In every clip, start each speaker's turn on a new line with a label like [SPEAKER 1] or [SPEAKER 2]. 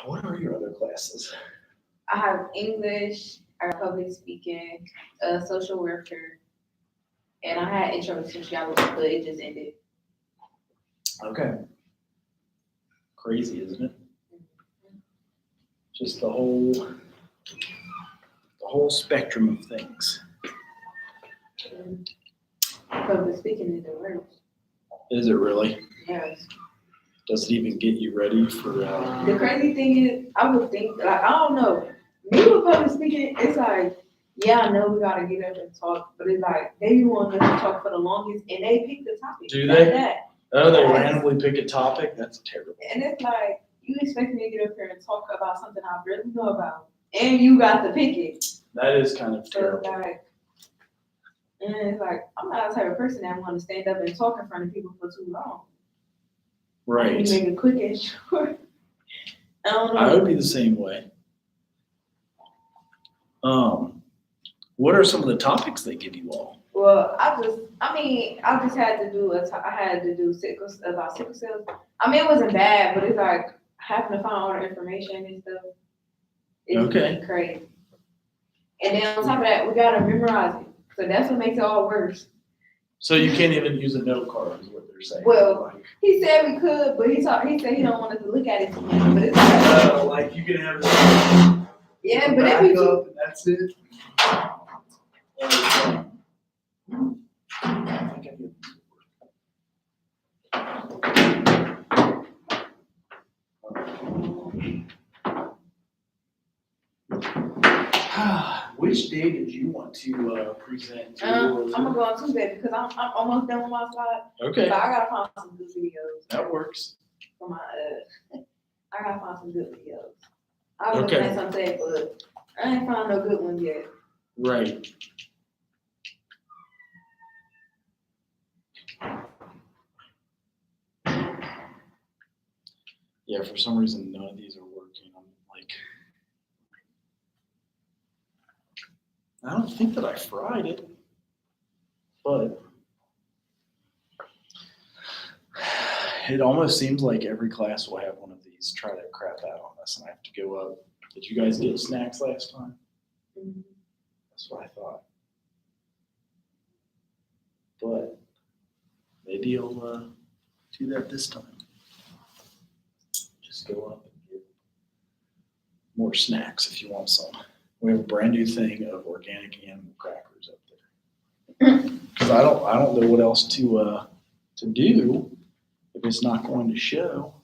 [SPEAKER 1] What are your other classes?
[SPEAKER 2] I have English, I have public speaking, social worker, and I had intro to sociology, but it just ended.
[SPEAKER 1] Okay. Crazy, isn't it? Just the whole spectrum of things.
[SPEAKER 2] Public speaking is the worst.
[SPEAKER 1] Is it really?
[SPEAKER 2] Yes.
[SPEAKER 1] Does it even get you ready for?
[SPEAKER 2] The crazy thing is, I would think, like, I don't know. Me with public speaking, it's like, yeah, I know we gotta get up and talk, but it's like they want us to talk for the longest, and they pick the topic.
[SPEAKER 1] Do they?
[SPEAKER 2] Like that.
[SPEAKER 1] Oh, they randomly pick a topic? That's terrible.
[SPEAKER 2] And it's like, you expect me to get up here and talk about something I really know about, and you got to pick it.
[SPEAKER 1] That is kind of
[SPEAKER 2] So
[SPEAKER 1] terrible.
[SPEAKER 2] it's like, and it's like, I'm not the type of person that want to stand up and talk in front of people for too long.
[SPEAKER 1] Right.
[SPEAKER 2] You make it quick and short. I don't know.
[SPEAKER 1] I would be the same way. What are some of the topics they give you all?
[SPEAKER 2] Well, I just had to do sickle cells. I mean, it wasn't bad, but it's like having to find all the information and stuff. It's crazy. And then on top of that, we gotta memorize it. So that's what makes it all worse.
[SPEAKER 1] So you can't even use a note card, is what they're saying.
[SPEAKER 2] Well, he said we could, but he said he don't want us to look at it too much. But it's like,
[SPEAKER 1] like you can have it.
[SPEAKER 2] Yeah, but if you
[SPEAKER 1] up, and that's it. Which day did you want to present?
[SPEAKER 2] I'm gonna go on Tuesday because I'm almost done with my slide.
[SPEAKER 1] Okay.
[SPEAKER 2] So I gotta find some good videos.
[SPEAKER 1] That works.
[SPEAKER 2] For my I gotta find some good videos. I was looking at some today, but I ain't found no good ones yet.
[SPEAKER 1] Right. Yeah, for some reason none of these are working. I'm like, I don't think that I fried it, but it almost seems like every class will have one of these try that crap out on us, and I have to go up. Did you guys get snacks last time?
[SPEAKER 2] Mm-hmm.
[SPEAKER 1] That's what I thought. But maybe you'll do that this time. Just go up and get more snacks if you want some. We have a brand new thing of organic animal crackers up there. Because I don't know what else to do if it's not going to show.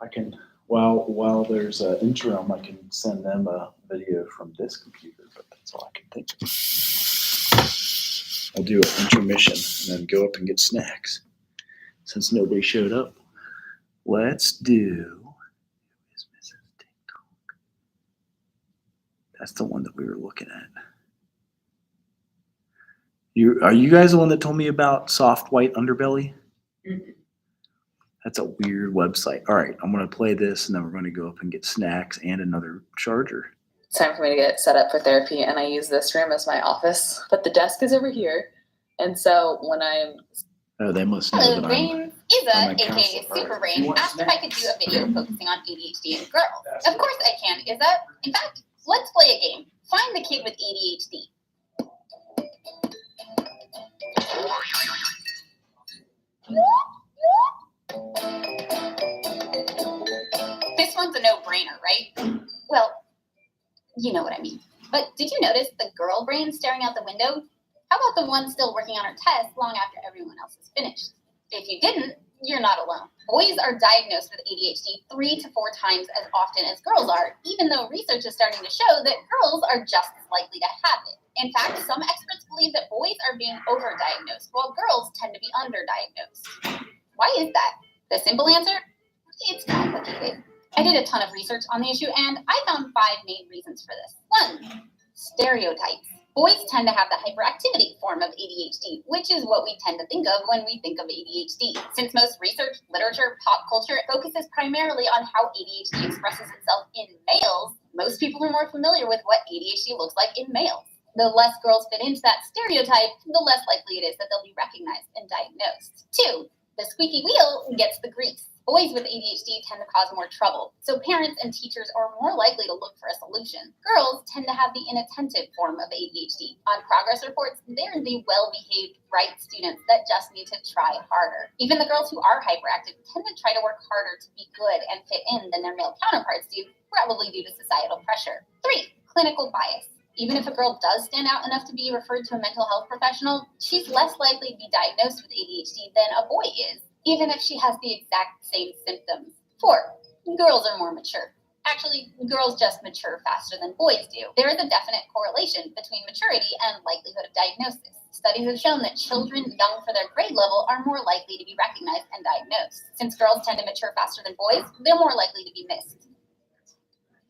[SPEAKER 1] I can while there's an interim, I can send them a video from this computer, but that's all I can think of. I'll do an intermission and then go up and get snacks. Since nobody showed up, let's do. Who's Mrs. TikTok? That's the one that we were looking at. Are you guys the one that told me about soft white underbelly?
[SPEAKER 2] Mm-hmm.
[SPEAKER 1] That's a weird website. All right, I'm going to play this, and then we're going to go up and get snacks and another charger.
[SPEAKER 3] It's time for me to get set up for therapy, and I use this room as my office. But the desk is over here, and so when I'm...
[SPEAKER 1] Oh, they must know
[SPEAKER 4] Hello,
[SPEAKER 1] that
[SPEAKER 4] Brain. Isa, aka Super Brain, asked if I could do a video focusing on ADHD in girls. Of course I can, Isa. In fact, let's play a game. Find the kid with ADHD. This one's a no-brainer, right? Well, you know what I mean. But did you notice the girl brain staring out the window? How about the one still working on her test long after everyone else is finished? If you didn't, you're not alone. Boys are diagnosed with ADHD 3 to 4 times as often as girls are, even though research is starting to show that girls are just as likely to have it. In fact, some experts believe that boys are being overdiagnosed, while girls tend to be underdiagnosed. Why is that? The simple answer? It's complicated. I did a ton of research on the issue, and I found 5 main reasons for this. 1, stereotypes. Boys tend to have the hyperactivity form of ADHD, which is what we tend to think of when we think of ADHD. Since most research, literature, pop culture focuses primarily on how ADHD expresses itself in males, most people are more familiar with what ADHD looks like in males. The less girls fit into that stereotype, the less likely it is that they'll be recognized and diagnosed. 2, the squeaky wheel gets the grease. Boys with ADHD tend to cause more trouble, so parents and teachers are more likely to look for a solution. Girls tend to have the inattentive form of ADHD. On progress reports, they're the well-behaved, bright students that just need to try harder. Even the girls who are hyperactive tend to try to work harder to be good and fit in than their male counterparts do, probably due to societal pressure. 3. Clinical bias. Even if a girl does stand out enough to be referred to a mental health professional, she's less likely to be diagnosed with ADHD than a boy is, even if she has the exact same symptoms. 4. Girls are more mature. Actually, girls just mature faster than boys do. There is a definite correlation between maturity and likelihood of diagnosis. Studies have shown that children young for their grade level are more likely to be recognized and diagnosed. Since girls tend to mature faster than boys, they're more likely to be missed.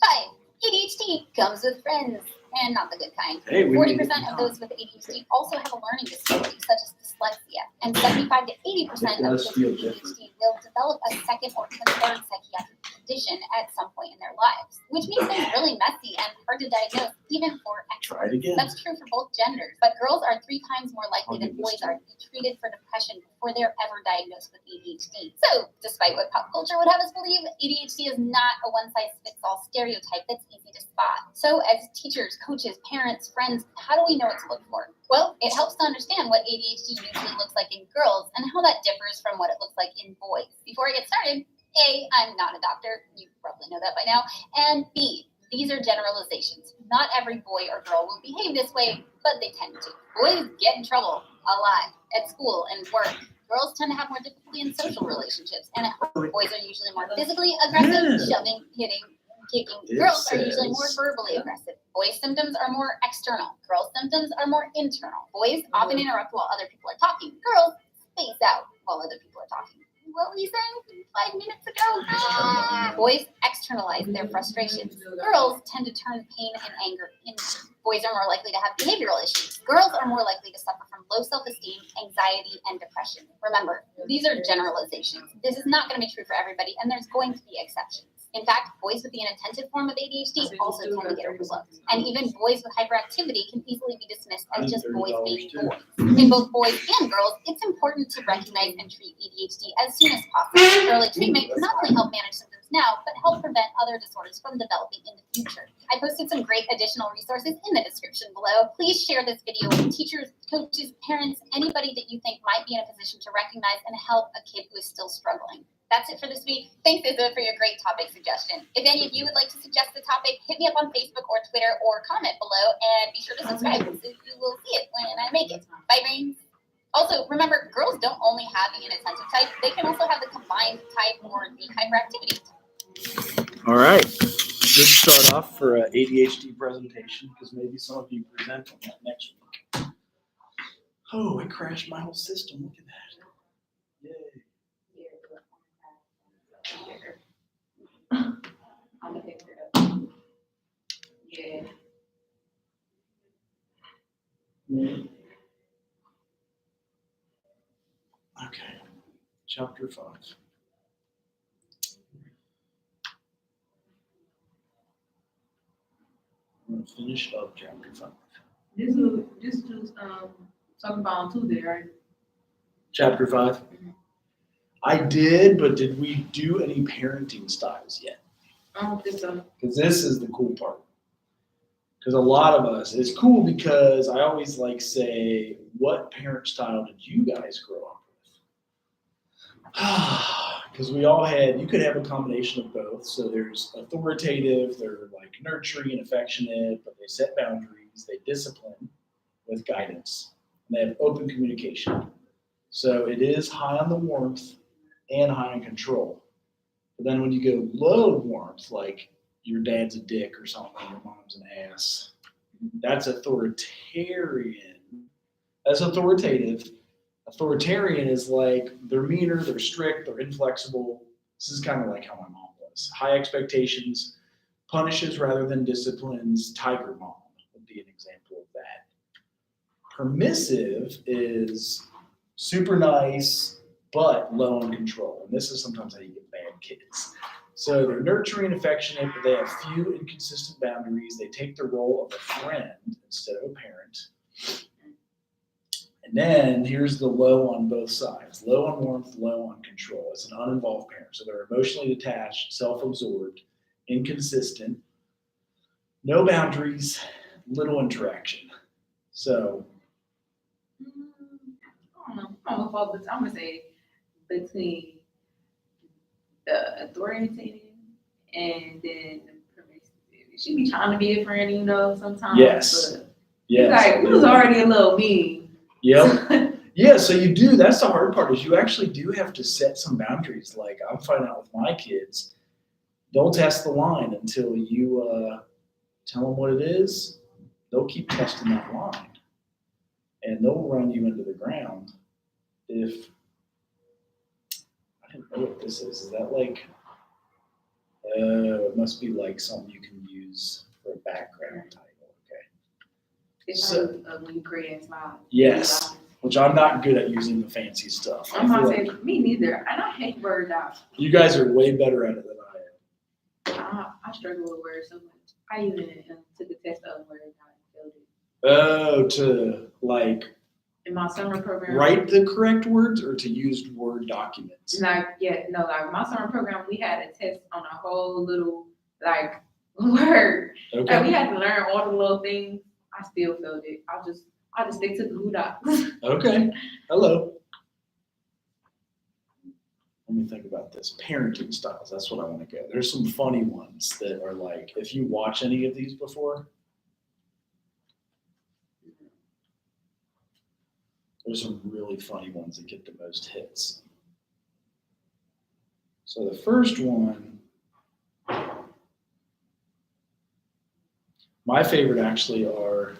[SPEAKER 4] 5. ADHD comes with friends, and not the good kind.
[SPEAKER 1] Hey,
[SPEAKER 4] 40% of those with ADHD also have a learning disability, such as dyslexia, and 75 to 80% of those with ADHD will develop a second or third psychiatric condition at some point in their lives, which makes things really messy and hard to diagnose, even for
[SPEAKER 1] Try
[SPEAKER 4] experts.
[SPEAKER 1] it again.
[SPEAKER 4] That's true for both genders, but girls are 3 times more likely than boys are to be treated for depression before they're ever diagnosed with ADHD. So, despite what pop culture would have us believe, ADHD is not a one-size-fits-all stereotype that's easy to spot. So, as teachers, coaches, parents, friends, how do we know what to look for? Well, it helps to understand what ADHD usually looks like in girls and how that differs from what it looks like in boys. Before I get started, A, I'm not a doctor, you probably know that by now, and B, these are generalizations. Not every boy or girl will behave this way, but they tend to. Boys get in trouble a lot at school and work. Girls tend to have more difficulty in social relationships, and at home, boys are usually more physically aggressive, shoving, hitting, kicking. Girls are usually more verbally aggressive. Boys' symptoms are more external. Girls' symptoms are more internal. Boys often interrupt while other people are talking. Girls space out while other people are talking. What were you saying 5 minutes ago? Boys externalize their frustrations. Girls tend to turn pain and anger inward. Boys are more likely to have behavioral issues. Girls are more likely to suffer from low self-esteem, anxiety, and depression. Remember, these are generalizations. This is not going to be true for everybody, and there's going to be exceptions. In fact, boys with the inattentive form of ADHD also tend to get overlooked. And even boys with hyperactivity can easily be dismissed as just boys being boys. In both boys and girls, it's important to recognize and treat ADHD as soon as possible. Early treatment can not only help manage symptoms now, but help prevent other disorders from developing in the future. I posted some great additional resources in the description below. Please share this video with teachers, coaches, parents, anybody that you think might be in a position to recognize and help a kid who is still struggling. That's it for this week. Thanks, Izza, for your great topic suggestion. If any of you would like to suggest the topic, hit me up on Facebook or Twitter or comment below, and be sure to subscribe so you will see it when I make it. Bye, brains. Also, remember, girls don't only have the inattentive type, they can also have the combined type or the hyperactivity type.
[SPEAKER 1] All right. Good start off for an ADHD presentation, because maybe some of you present on that next week. Oh, it crashed my whole system. Look at that. Yay.
[SPEAKER 2] Yeah.
[SPEAKER 1] Okay. Chapter 5. I'm going to finish up chapter 5.
[SPEAKER 2] This is talking about on Tuesday, right?
[SPEAKER 1] Chapter 5? I did, but did we do any parenting styles yet?
[SPEAKER 2] I don't think so.
[SPEAKER 1] Because this is the cool part. Because a lot of us, it's cool because I always say, what parent style did you guys grow up with? Because we all had, you could have a combination of both. So there's authoritative, they're nurturing and affectionate, but they set boundaries, they discipline with guidance, and they have open communication. So it is high on the warmth and high on control. But then when you go low warmth, like your dad's a dick or something, your mom's an ass, that's authoritarian. That's authoritative. Authoritarian is they're meaner, they're strict, they're inflexible. This is kind of like how my mom was. High expectations, punishes rather than disciplines. Tiger mom would be an example of that. Permissive is super nice, but low in control. And this is sometimes how you get bad kids. So they're nurturing and affectionate, but they have few inconsistent boundaries. They take the role of a friend instead of a parent. And then here's the low on both sides. Low on warmth, low on control. It's an uninvolved parent. So they're emotionally detached, self-absorbed, inconsistent, no boundaries, little interaction. So
[SPEAKER 2] I don't know. I'm gonna say between the authoritative and then the permissive. She be trying to be a friend, sometimes.
[SPEAKER 1] Yes.
[SPEAKER 2] But
[SPEAKER 1] yes.
[SPEAKER 2] it's like, it was already a little mean.
[SPEAKER 1] Yep. Yeah, so you do, that's the hard part, is you actually do have to set some boundaries. Like I'm finding out with my kids, don't test the line until you tell them what it is. They'll keep testing that line. And they'll run you into the ground if, I don't know what this is. Is that like, it must be like something you can use for a background title, okay?
[SPEAKER 2] It's
[SPEAKER 1] So-
[SPEAKER 2] when you create a smile.
[SPEAKER 1] Yes. Which I'm not good at using the fancy stuff.
[SPEAKER 2] I'm
[SPEAKER 1] I
[SPEAKER 2] not
[SPEAKER 1] feel
[SPEAKER 2] saying
[SPEAKER 1] like
[SPEAKER 2] me neither. And I hate word docs.
[SPEAKER 1] you guys are way better at it than I am.
[SPEAKER 2] I struggle with words so much. I even took a test of word doc and failed it.
[SPEAKER 1] Oh, to like
[SPEAKER 2] In my summer program.
[SPEAKER 1] write the correct words or to use Word documents?
[SPEAKER 2] Like my summer program, we had a test on a whole little word. Like, we
[SPEAKER 1] Okay.
[SPEAKER 2] had to learn all the little things. I still failed it. I just stick to the Google Docs.
[SPEAKER 1] Okay. Hello. Let me think about this. Parenting styles. That's what I want to go. There's some funny ones that are like, if you watch any of these before, there's some really funny ones that get the most hits. So the first one, my favorite actually are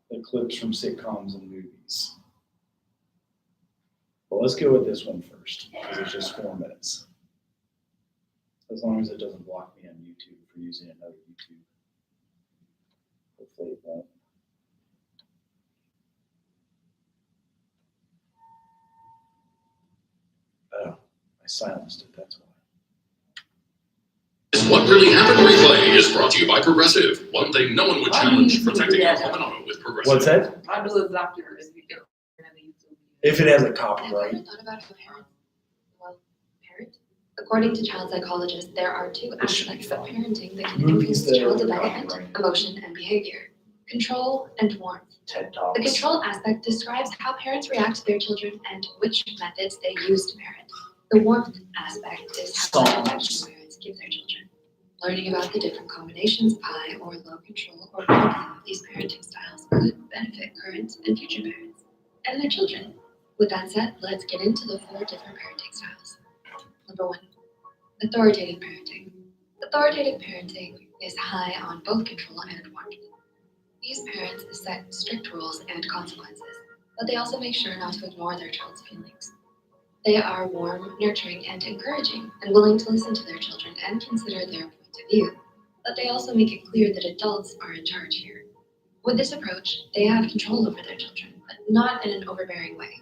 [SPEAKER 1] the clips from sitcoms and movies. Well, let's go with this one first, because it's just 4 minutes. As long as it doesn't block me on YouTube for using another YouTube. Hopefully it won't. Oh, I silenced it, that's why.
[SPEAKER 5] What Really Happened Replay is brought to you by Progressive. One thing no one would challenge, protecting your home and auto with Progressive.
[SPEAKER 1] What's that?
[SPEAKER 2] I do exactly what you do.
[SPEAKER 1] If it has a
[SPEAKER 6] Have you
[SPEAKER 1] copyright.
[SPEAKER 6] ever thought about parent? According to child psychologists, there are two aspects of parenting that can
[SPEAKER 1] Movies
[SPEAKER 6] influence
[SPEAKER 1] that
[SPEAKER 6] child
[SPEAKER 1] are
[SPEAKER 6] development,
[SPEAKER 1] copyrighted.
[SPEAKER 6] emotion, and behavior. Control and warmth.
[SPEAKER 1] TED
[SPEAKER 6] The
[SPEAKER 1] Talks.
[SPEAKER 6] control aspect describes how parents react to their children and which methods they use to parent. The warmth aspect is how much affection parents give their children. Learning about the different combinations of high or low control or warmth of these parenting styles could benefit current and future parents and their children. With that said, let's get into the 4 different parenting styles. Number 1, authoritative parenting. Authoritative parenting is high on both control and warmth. These parents set strict rules and consequences, but they also make sure not to ignore their child's feelings. They are warm, nurturing, and encouraging, and willing to listen to their children and consider their point of view, but they also make it clear that adults are in charge here. With this approach, they have control over their children, but not in an overbearing way.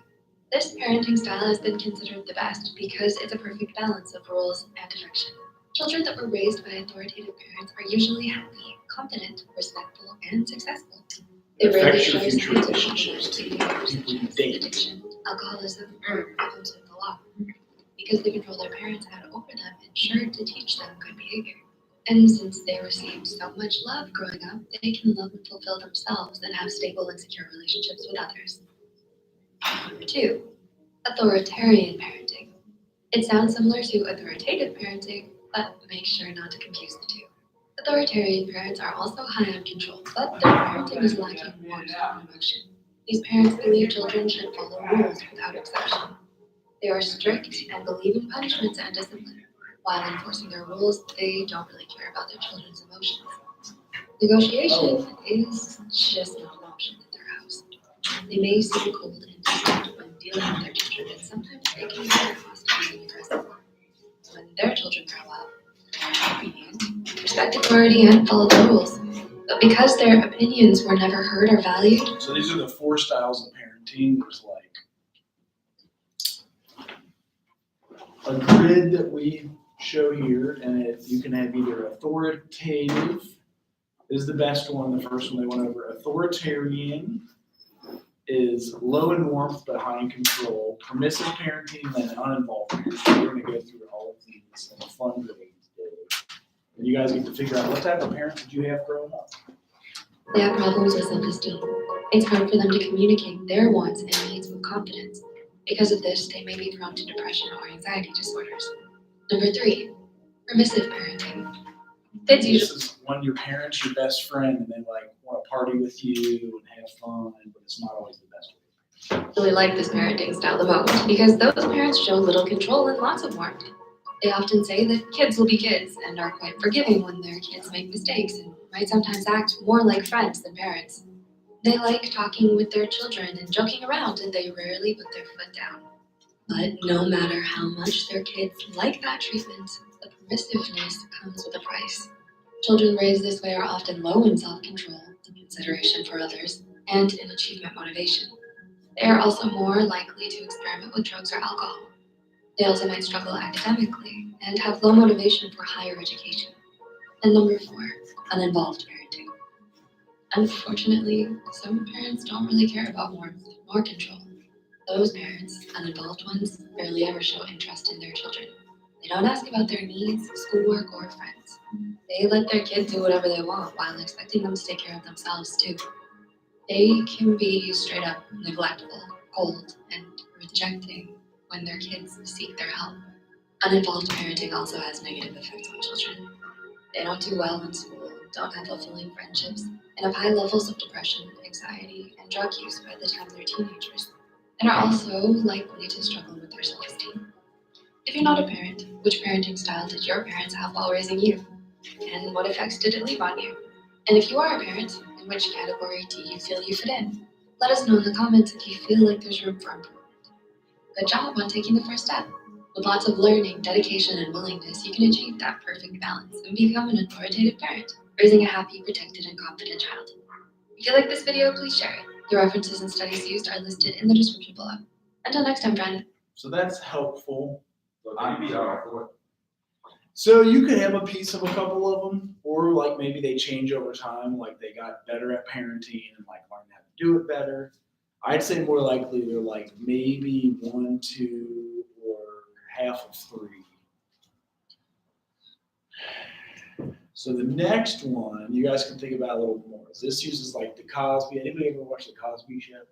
[SPEAKER 6] This parenting style has been considered the best because it's a perfect balance of rules and affection. Children that were raised by authoritative parents are usually happy, confident, respectful, and successful. They rarely
[SPEAKER 1] Affects your
[SPEAKER 6] show
[SPEAKER 1] future
[SPEAKER 6] signs of
[SPEAKER 1] relationships,
[SPEAKER 6] problematic behaviors
[SPEAKER 1] people you
[SPEAKER 6] such as
[SPEAKER 1] date.
[SPEAKER 6] addiction, alcoholism, or problems with the law. Because they control their parents had over them and sure to teach them good behavior. And since they received so much love growing up, they can love and fulfill themselves and have stable and secure relationships with others. Number 2, authoritarian parenting. It sounds similar to authoritative parenting, but make sure not to confuse the two. Authoritarian parents are also high on control, but their parenting is lacking warmth and emotion. These parents believe children should follow rules without exception. They are strict and believe in punishments and discipline. While enforcing their rules, they don't really care about their children's emotions. Negotiation is just not an option at their house. They may seem cold and distant when dealing with their children, and sometimes they can be hostile and aggressive. When their children grow up, they are obedient, respect authority, and follow the rules. But because their opinions were never heard or valued,
[SPEAKER 1] So these are the 4 styles of parenting. There's like a grid that we show here, and you can have either authoritative, is the best one, the first one they went over. Authoritarian is low in warmth but high in control. Permissive parenting and uninvolved parenting. We're going to go through all of these in a fun day today. And you guys get to figure out what type of parent did you have growing up.
[SPEAKER 6] They have problems with self-esteem. It's hard for them to communicate their wants and needs with confidence. Because of this, they may be prone to depression or anxiety disorders. Number 3, permissive parenting. Kids
[SPEAKER 1] This
[SPEAKER 6] usually
[SPEAKER 1] is when your parents, your best friend, and they like want to party with you and have fun, but it's not always the best way.
[SPEAKER 6] like this parenting style the most because those parents show little control and lots of warmth. They often say that kids will be kids and are quite forgiving when their kids make mistakes and might sometimes act more like friends than parents. They like talking with their children and joking around, and they rarely put their foot down. But no matter how much their kids like that treatment, the permissiveness comes with a price. Children raised this way are often low in self-control, consideration for others, and in achievement motivation. They are also more likely to experiment with drugs or alcohol. They also might struggle academically and have low motivation for higher education. And number 4, uninvolved parenting. Unfortunately, some parents don't really care about warmth nor control. Those parents, uninvolved ones, barely ever show interest in their children. They don't ask about their needs, schoolwork, or friends. They let their kids do whatever they want while expecting them to take care of themselves too. They can be straight up neglectful, cold, and rejecting when their kids seek their help. Uninvolved parenting also has negative effects on children. They don't do well in school, don't have fulfilling friendships, and have high levels of depression, anxiety, and drug use by the time they're teenagers, and are also likely to struggle with their self-esteem. If you're not a parent, which parenting style did your parents have while raising you? And what effects did it leave on you? And if you are a parent, in which category do you feel you fit in? Let us know in the comments if you feel like there's room for improvement. Good job on taking the first step. With lots of learning, dedication, and willingness, you can achieve that perfect balance and become an authoritative parent, raising a happy, protected, and confident child. If you like this video, please share it. The references and studies used are listed in the description below. Until next time, friend.
[SPEAKER 1] So that's helpful. So you could have a piece of a couple of them, or like maybe they change over time, like they got better at parenting and like learned how to do it better. I'd say more likely they're like maybe 1, 2, or half of 3. So the next one, you guys can think about a little more. This uses like the Cosby. Anybody ever watch the Cosby Show?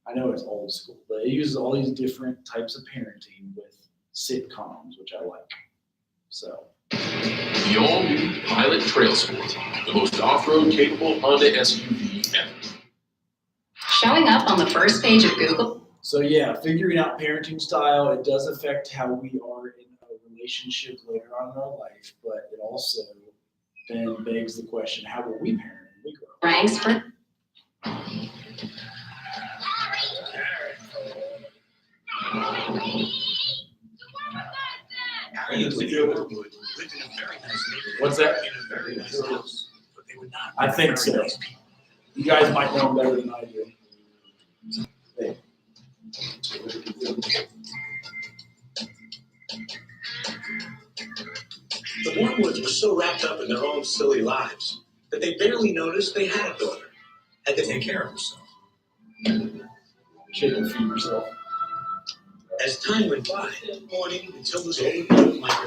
[SPEAKER 1] I know it's old school, but it uses all these different types of parenting with sitcoms, which I like. So.
[SPEAKER 5] The all-new Pilot Trail Sport, the most off-road capable Honda SUV ever.
[SPEAKER 7] Showing up on the first page of Google.
[SPEAKER 1] So yeah, figuring out parenting style, it does affect how we are in a relationship later on in our life, but it also then begs the question, how will we parent when we grow up?
[SPEAKER 7] Ranks for
[SPEAKER 1] What's that? I think so. You guys might know better than I do.
[SPEAKER 8] The Wormwoods were so wrapped up in their own silly lives that they barely noticed they had a daughter, had to take care of herself.
[SPEAKER 1] Shake and feed yourself.
[SPEAKER 8] As time went by, morning Matilda's overgrown microphone